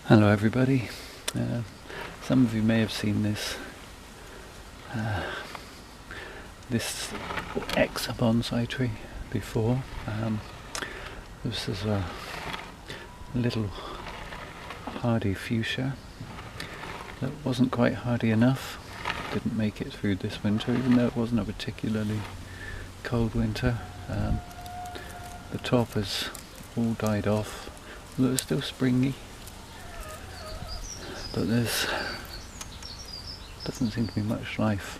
Hello everybody. Some of you may have seen this ex-bonsai tree before. This is a little hardy fuchsia that wasn't quite hardy enough. Didn't make it through this winter, even though it wasn't a particularly cold winter. The top has all died off, although it's still springy. But there's doesn't seem to be much life.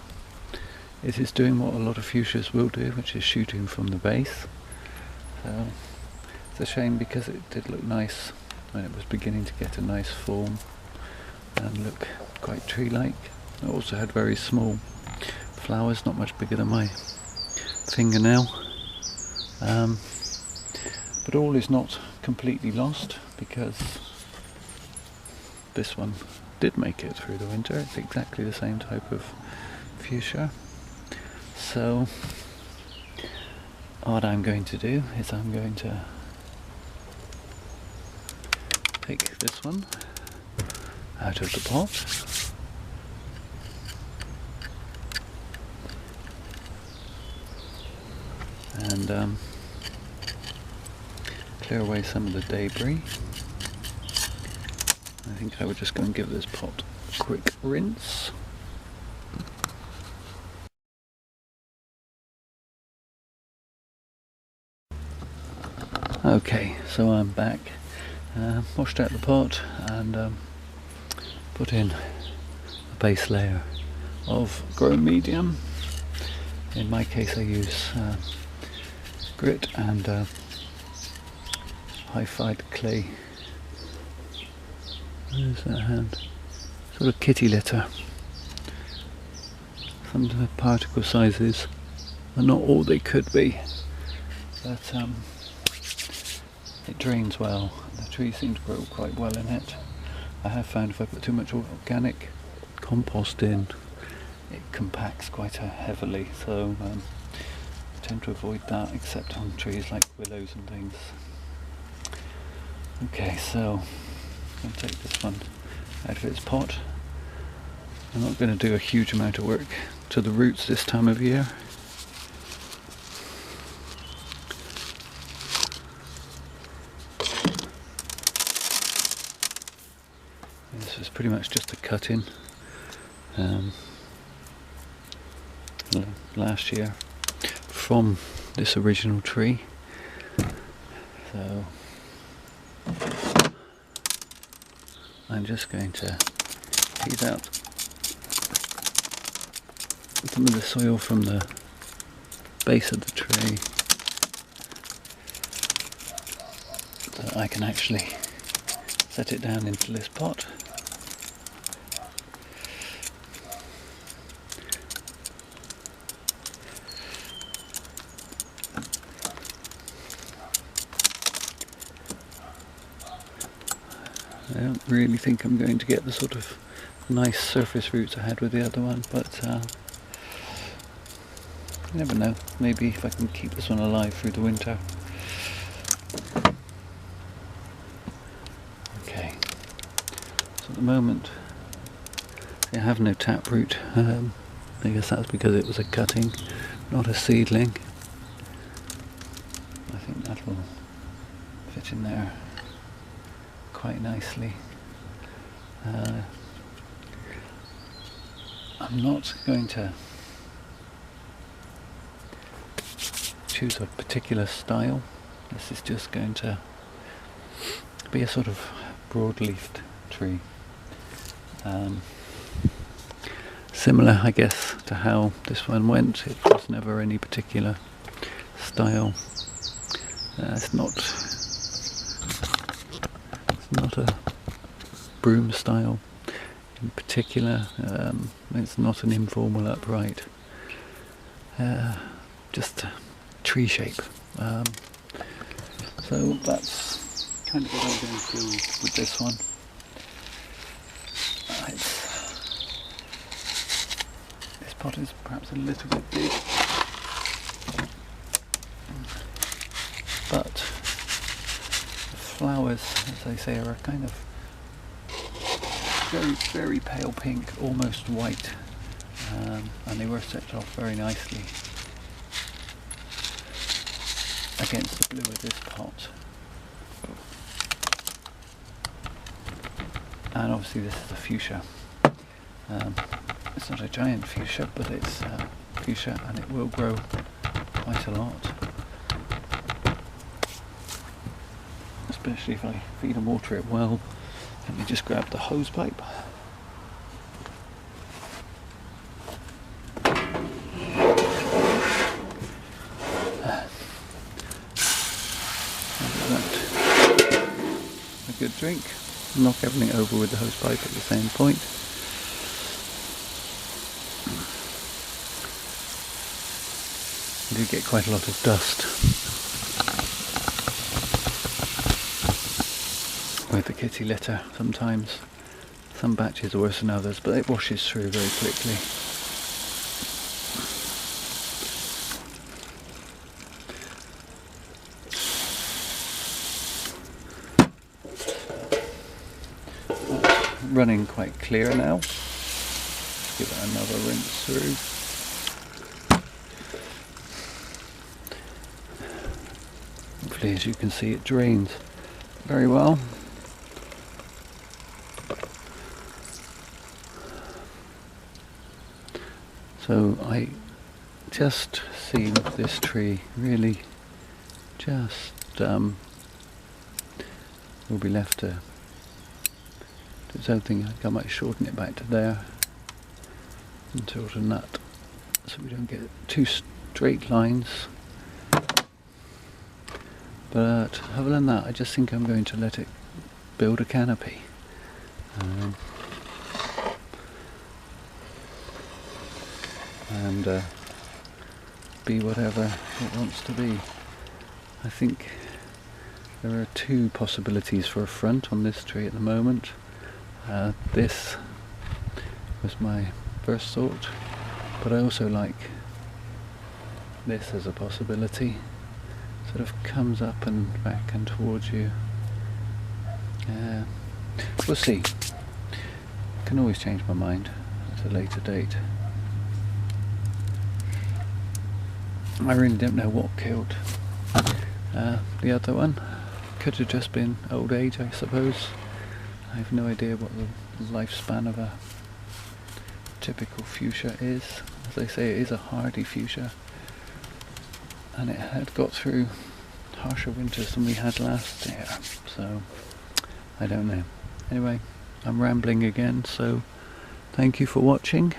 It is doing what a lot of fuchsias will do, which is shooting from the base. So it's a shame because it did look nice when it was beginning to get a nice form and look quite tree-like. It also had very small flowers, not much bigger than my fingernail. But all is not completely lost, because this one did make it through the winter. It's exactly the same type of fuchsia. So what I'm going to do is I'm going to take this one out of the pot and clear away some of the debris. I think I would just go and give this pot a quick rinse. Okay, so I'm back. Washed out the pot and put in a base layer of grown medium. In my case I use grit and high-fied clay. There's that hand. Sort of kitty litter. Some of the particle sizes are not all they could be, but it drains well. The trees seem to grow quite well in it. I have found if I put too much organic compost in, it compacts quite heavily, so I tend to avoid that, except on trees like willows and things. Okay, so I'm going to take this one out of its pot. I'm not going to do a huge amount of work to the roots this time of year. This is pretty much just a cut-in last year from this original tree. So I'm just going to tease out some of the soil from the base of the tree so that I can actually set it down into this pot. I don't really think I'm going to get the sort of nice surface roots I had with the other one, but you never know. Maybe if I can keep this one alive through the winter. Okay, so at the moment I have no taproot. I guess that's because it was a cutting, not a seedling. I think that will fit in there quite nicely. I'm not going to choose a particular style. This is just going to be a sort of broad-leafed tree. Similar, I guess, to how this one went. It was never any particular style. It's not a broom style in particular. It's not an informal upright. Just a tree shape. So that's kind of what I'm going to do with this one. This pot is perhaps a little bit big, but the flowers, as I say, are a kind of very, very pale pink, almost white, and they were set off very nicely against the blue of this pot. And obviously this is a fuchsia. It's not a giant fuchsia, but it's fuchsia, and it will grow quite a lot. Especially if I feed and water it well. Let me just grab the hose pipe. A good drink. Knock everything over with the hose pipe at the same point. You do get quite a lot of dust with the kitty litter sometimes. Some batches are worse than others, but it washes through very quickly. That's running quite clear now. Let's give it another rinse through. Hopefully, as you can see, it drains very well. So I just see with this tree really just will be left to do its own thing. I think I might shorten it back to there and shorten that so we don't get two straight lines. But other than that, I just think I'm going to let it build a canopy. And be whatever it wants to be. I think there are two possibilities for a front on this tree at the moment. This was my first thought, but I also like this as a possibility. Sort of comes up and back and towards you. We'll see. Can always change my mind at a later date. I really don't know what killed the other one. Could have just been old age, I suppose. I have no idea what the lifespan of a typical fuchsia is. As they say, it is a hardy fuchsia, and it had got through harsher winters than we had last year, so I don't know. Anyway, I'm rambling again, so thank you for watching.